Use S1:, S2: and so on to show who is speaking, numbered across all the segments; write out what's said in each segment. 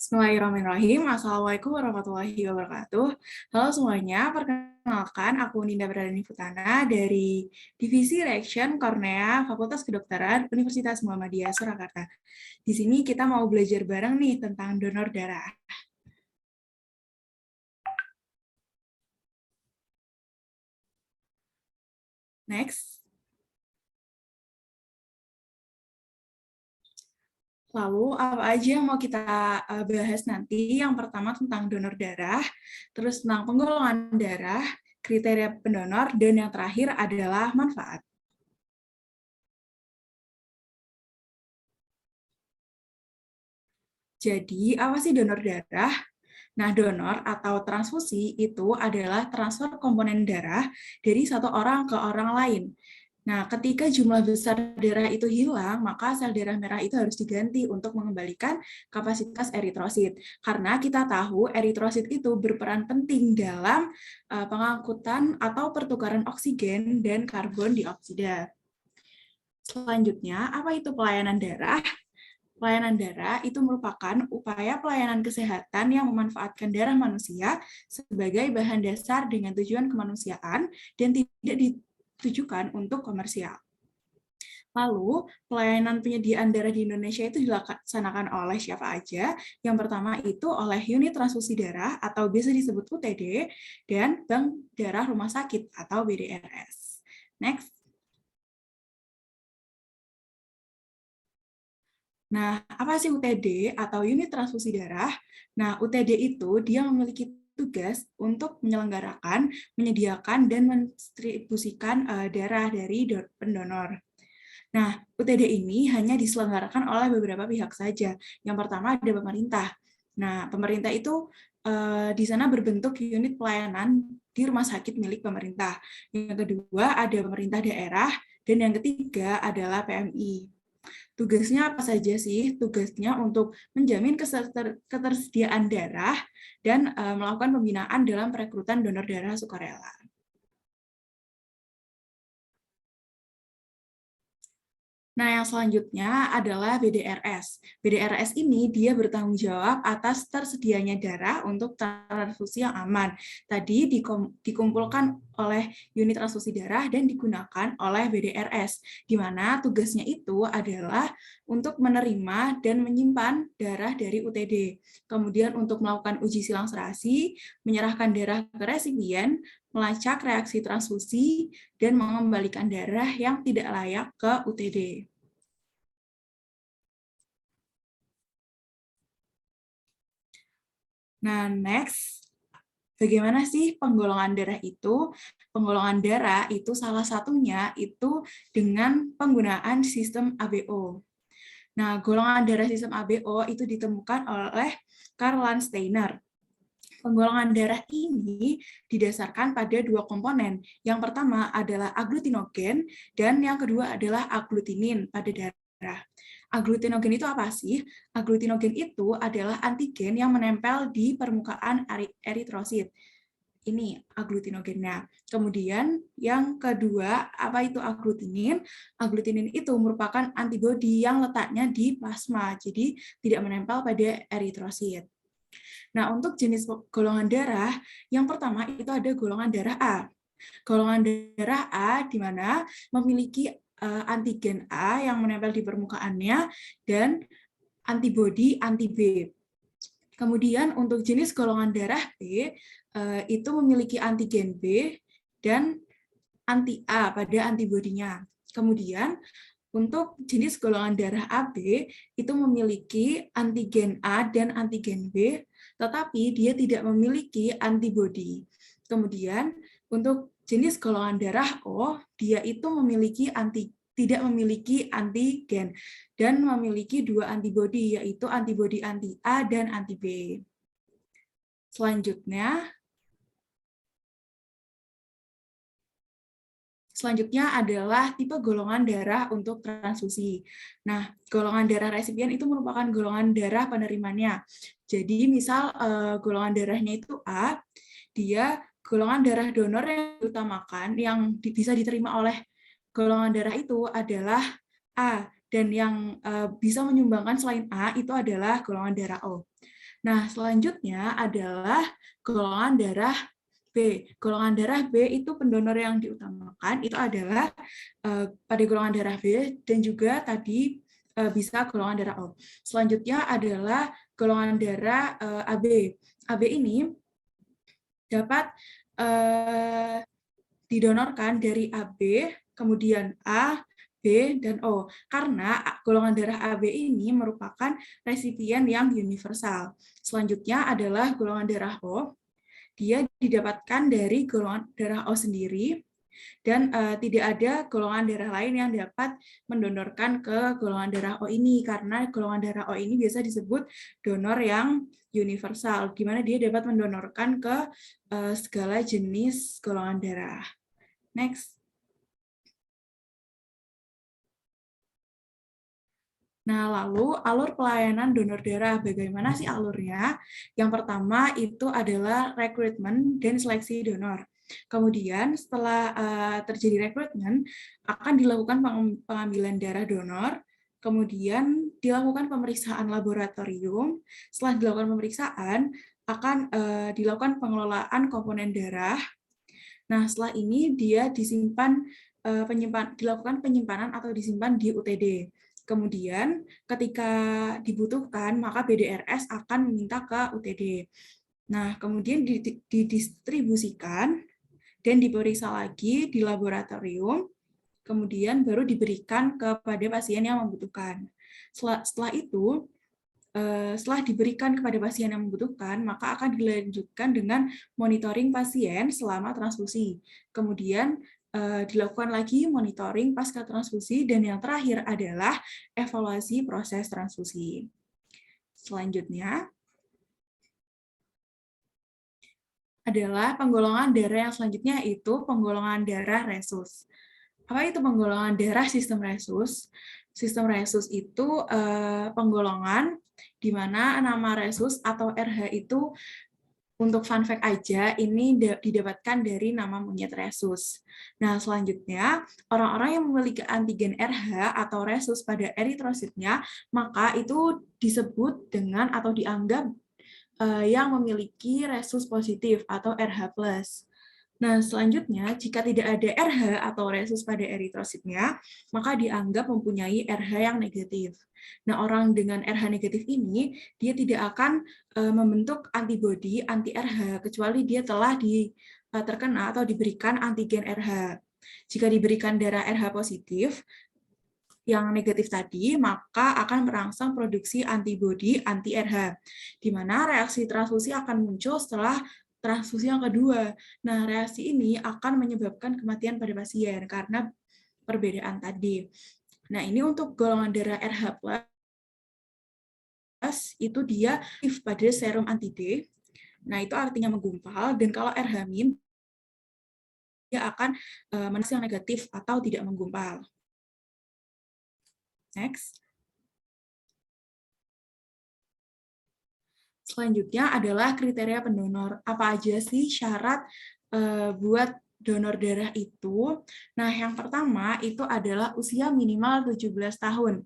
S1: Bismillahirrahmanirrahim. Assalamualaikum warahmatullahi wabarakatuh. Halo semuanya, perkenalkan aku Ninda Bradani Putana dari Divisi Reaction Kornea Fakultas Kedokteran Universitas Muhammadiyah Surakarta. Di sini kita mau belajar bareng nih tentang donor darah. Next. Lalu, apa aja yang mau kita bahas nanti? Yang pertama tentang donor darah, terus tentang penggolongan darah, kriteria pendonor, dan yang terakhir adalah manfaat. Jadi, apa sih donor darah? Nah, donor atau transfusi itu adalah transfer komponen darah dari satu orang ke orang lain. Nah, ketika jumlah besar darah itu hilang, maka sel darah merah itu harus diganti untuk mengembalikan kapasitas eritrosit. Karena kita tahu eritrosit itu berperan penting dalam pengangkutan atau pertukaran oksigen dan karbon dioksida. Selanjutnya, apa itu pelayanan darah? Pelayanan darah itu merupakan upaya pelayanan kesehatan yang memanfaatkan darah manusia sebagai bahan dasar dengan tujuan kemanusiaan dan tidak ditujukan untuk komersial. Lalu, pelayanan penyediaan darah di Indonesia itu dilaksanakan oleh siapa aja? Yang pertama itu oleh unit transfusi darah atau biasa disebut UTD dan Bank Darah Rumah Sakit atau BDRS. Next. Nah, apa sih UTD atau unit transfusi darah? Nah, UTD itu dia memiliki tugas untuk menyelenggarakan, menyediakan, dan mendistribusikan darah dari pendonor. Nah, UTD ini hanya diselenggarakan oleh beberapa pihak saja. Yang pertama ada pemerintah. Nah, pemerintah itu di sana berbentuk unit pelayanan di rumah sakit milik pemerintah. Yang kedua ada pemerintah daerah, dan yang ketiga adalah PMI. Tugasnya apa saja sih? Tugasnya untuk menjamin ketersediaan darah dan melakukan pembinaan dalam perekrutan donor darah sukarela. Nah, yang selanjutnya adalah BDRS. BDRS ini dia bertanggung jawab atas tersedianya darah untuk transfusi yang aman. Tadi dikumpulkan oleh unit transfusi darah dan digunakan oleh BDRS, di mana tugasnya itu adalah untuk menerima dan menyimpan darah dari UTD. Kemudian untuk melakukan uji silang serasi, menyerahkan darah ke resipien, melacak reaksi transfusi, dan mengembalikan darah yang tidak layak ke UTD. Nah, next, bagaimana sih penggolongan darah itu? Penggolongan darah itu salah satunya itu dengan penggunaan sistem ABO. Nah, golongan darah sistem ABO itu ditemukan oleh Karl Landsteiner. Penggolongan darah ini didasarkan pada dua komponen. Yang pertama adalah aglutinogen dan yang kedua adalah agglutinin pada darah. Agglutinogen itu apa sih? Agglutinogen itu adalah antigen yang menempel di permukaan eritrosit. Ini agglutinogennya. Kemudian yang kedua, apa itu agglutinin? Agglutinin itu merupakan antibodi yang letaknya di plasma, jadi tidak menempel pada eritrosit. Nah, untuk jenis golongan darah, yang pertama itu ada golongan darah A. Golongan darah A di mana memiliki antigen A yang menempel di permukaannya dan antibodi anti B. Kemudian untuk jenis golongan darah B itu memiliki antigen B dan anti A pada antibodinya. Kemudian untuk jenis golongan darah AB itu memiliki antigen A dan antigen B, tetapi dia tidak memiliki antibodi. Kemudian untuk jenis golongan darah O, dia itu tidak memiliki antigen dan memiliki dua antibodi, yaitu antibodi anti A dan anti B. Selanjutnya adalah tipe golongan darah untuk transfusi. Nah, golongan darah resipien itu merupakan golongan darah penerimanya. Jadi, misal golongan darahnya itu A, dia golongan darah donor yang diutamakan yang bisa diterima oleh golongan darah itu adalah A, dan yang bisa menyumbangkan selain A itu adalah golongan darah O. Nah, selanjutnya adalah golongan darah B. Golongan darah B itu pendonor yang diutamakan itu adalah pada golongan darah B dan juga tadi bisa golongan darah O. Selanjutnya adalah golongan darah AB. AB ini dapat didonorkan dari AB, kemudian A, B, dan O. Karena golongan darah AB ini merupakan resipien yang universal. Selanjutnya adalah golongan darah O. Dia didapatkan dari golongan darah O sendiri, dan tidak ada golongan darah lain yang dapat mendonorkan ke golongan darah O ini, karena golongan darah O ini biasa disebut donor yang universal, di mana dia dapat mendonorkan ke segala jenis golongan darah. Next. Nah, lalu alur pelayanan donor darah. Bagaimana sih alurnya? Yang pertama itu adalah rekrutmen dan seleksi donor. Kemudian setelah terjadi rekrutmen, akan dilakukan pengambilan darah donor, kemudian dilakukan pemeriksaan laboratorium. Setelah dilakukan pemeriksaan, akan dilakukan pengelolaan komponen darah. Nah, setelah ini dia disimpan, dilakukan penyimpanan atau disimpan di UTD. Kemudian ketika dibutuhkan, maka BDRS akan meminta ke UTD. Nah, kemudian didistribusikan dan diperiksa lagi di laboratorium, kemudian baru diberikan kepada pasien yang membutuhkan. Setelah itu, setelah diberikan kepada pasien yang membutuhkan, maka akan dilanjutkan dengan monitoring pasien selama transfusi. Kemudian dilakukan lagi monitoring pasca transfusi, dan yang terakhir adalah evaluasi proses transfusi. Selanjutnya adalah penggolongan darah yang selanjutnya, yaitu penggolongan darah resus. Apa itu penggolongan darah sistem resus? Sistem resus itu penggolongan di mana nama resus atau RH itu, untuk fun fact aja, ini didapatkan dari nama monyet resus. Nah, selanjutnya, orang-orang yang memiliki antigen RH atau resus pada eritrositnya, maka itu disebut dengan atau dianggap yang memiliki resus positif atau RH+. Nah, selanjutnya, jika tidak ada RH atau resus pada eritrositnya, maka dianggap mempunyai RH yang negatif. Nah, orang dengan RH negatif ini, dia tidak akan membentuk antibodi anti-RH, kecuali dia telah terkena atau diberikan antigen RH. Jika diberikan darah RH positif, yang negatif tadi, maka akan merangsang produksi antibodi anti-RH, di mana reaksi transfusi akan muncul setelah transfusi yang kedua. Nah, reaksi ini akan menyebabkan kematian pada pasien karena perbedaan tadi. Nah, ini untuk golongan darah RH+, itu dia aktif pada serum anti-D. Nah, itu artinya menggumpal, dan kalau RH- dia akan yang negatif atau tidak menggumpal. Next. Selanjutnya adalah kriteria pendonor. Apa aja sih syarat buat donor darah itu? Nah, yang pertama itu adalah usia minimal 17 tahun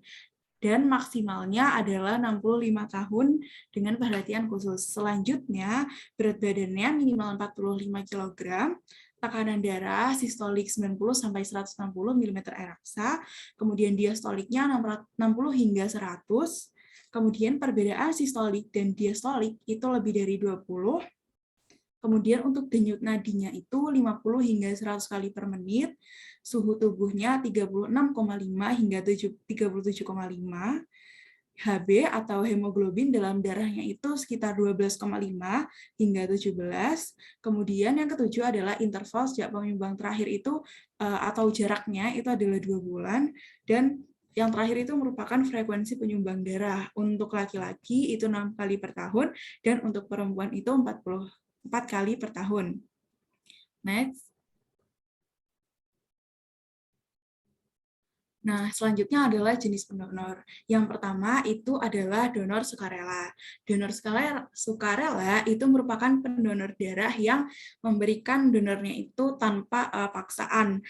S1: dan maksimalnya adalah 65 tahun dengan perhatian khusus. Selanjutnya, berat badannya minimal 45 kg, tekanan darah sistolik 90 sampai 160 mm air raksa, kemudian diastoliknya 60 hingga 100. Kemudian perbedaan sistolik dan diastolik itu lebih dari 20. Kemudian untuk denyut nadinya itu 50 hingga 100 kali per menit. Suhu tubuhnya 36,5 hingga 37,5. HB atau hemoglobin dalam darahnya itu sekitar 12,5 hingga 17. Kemudian yang ketujuh adalah interval sejak penyumbang terakhir itu atau jaraknya itu adalah 2 bulan. Dan yang terakhir itu merupakan frekuensi penyumbang darah. Untuk laki-laki itu 6 kali per tahun, dan untuk perempuan itu 44 kali per tahun. Next. Nah, selanjutnya adalah jenis pendonor. Yang pertama itu adalah donor sukarela. Donor sukarela itu merupakan pendonor darah yang memberikan donornya itu tanpa paksaan.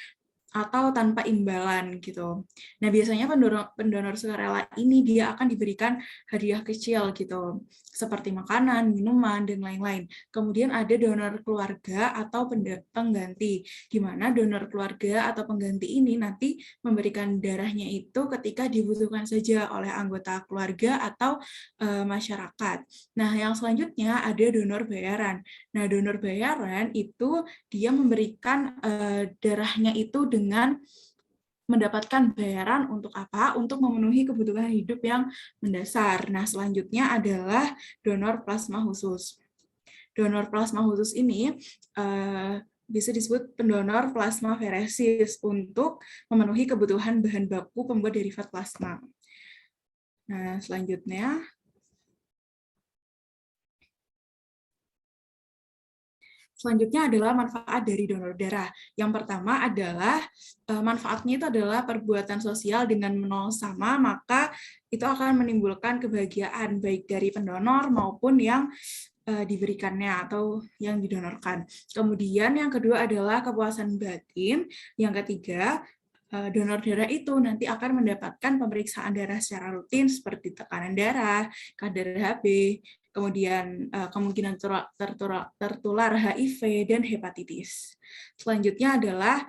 S1: atau tanpa imbalan gitu. Nah, biasanya pendonor sukarela ini dia akan diberikan hadiah kecil gitu, seperti makanan, minuman, dan lain-lain. Kemudian ada donor keluarga atau pengganti, di mana donor keluarga atau pengganti ini nanti memberikan darahnya itu ketika dibutuhkan saja oleh anggota keluarga atau masyarakat. Nah, yang selanjutnya ada donor bayaran. Nah, donor bayaran itu dia memberikan darahnya itu dengan mendapatkan bayaran untuk apa? Untuk memenuhi kebutuhan hidup yang mendasar. Nah, selanjutnya adalah donor plasma khusus. Donor plasma khusus ini bisa disebut pendonor plasma feresis untuk memenuhi kebutuhan bahan baku pembuat derivat plasma. Nah, selanjutnya adalah manfaat dari donor darah. Yang pertama adalah manfaatnya itu adalah perbuatan sosial dengan menolong sama, maka itu akan menimbulkan kebahagiaan baik dari pendonor maupun yang diberikannya atau yang didonorkan. Kemudian yang kedua adalah kepuasan batin. Yang ketiga, donor darah itu nanti akan mendapatkan pemeriksaan darah secara rutin seperti tekanan darah, kadar Hb, kemudian kemungkinan tertular HIV dan hepatitis. Selanjutnya adalah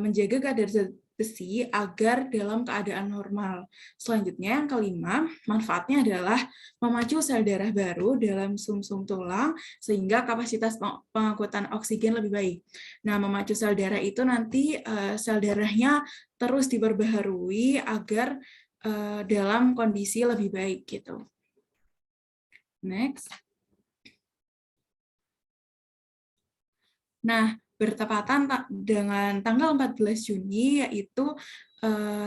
S1: menjaga kadar zat besi agar dalam keadaan normal. Selanjutnya yang kelima, manfaatnya adalah memacu sel darah baru dalam sumsum tulang sehingga kapasitas pengangkutan oksigen lebih baik. Nah, memacu sel darah itu nanti sel darahnya terus diperbaharui agar dalam kondisi lebih baik gitu. Next. Nah, bertepatan dengan tanggal 14 Juni, yaitu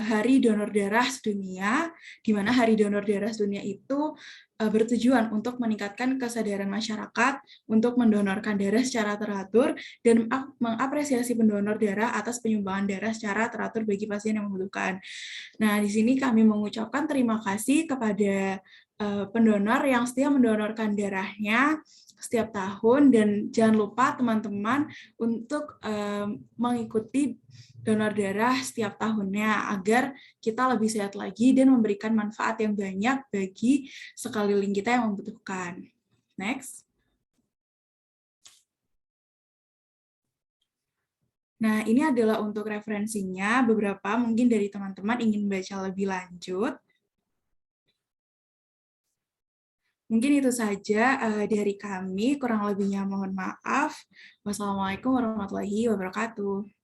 S1: Hari Donor Darah Sedunia, di mana Hari Donor Darah Sedunia itu bertujuan untuk meningkatkan kesadaran masyarakat untuk mendonorkan darah secara teratur dan mengapresiasi pendonor darah atas penyumbangan darah secara teratur bagi pasien yang membutuhkan. Nah, di sini kami mengucapkan terima kasih kepada pendonor yang setia mendonorkan darahnya setiap tahun, dan jangan lupa teman-teman untuk mengikuti donor darah setiap tahunnya agar kita lebih sehat lagi dan memberikan manfaat yang banyak bagi sekeliling kita yang membutuhkan. Next. Nah, ini adalah untuk referensinya. Beberapa mungkin dari teman-teman ingin baca lebih lanjut. Mungkin itu saja dari kami, kurang lebihnya mohon maaf. Wassalamualaikum warahmatullahi wabarakatuh.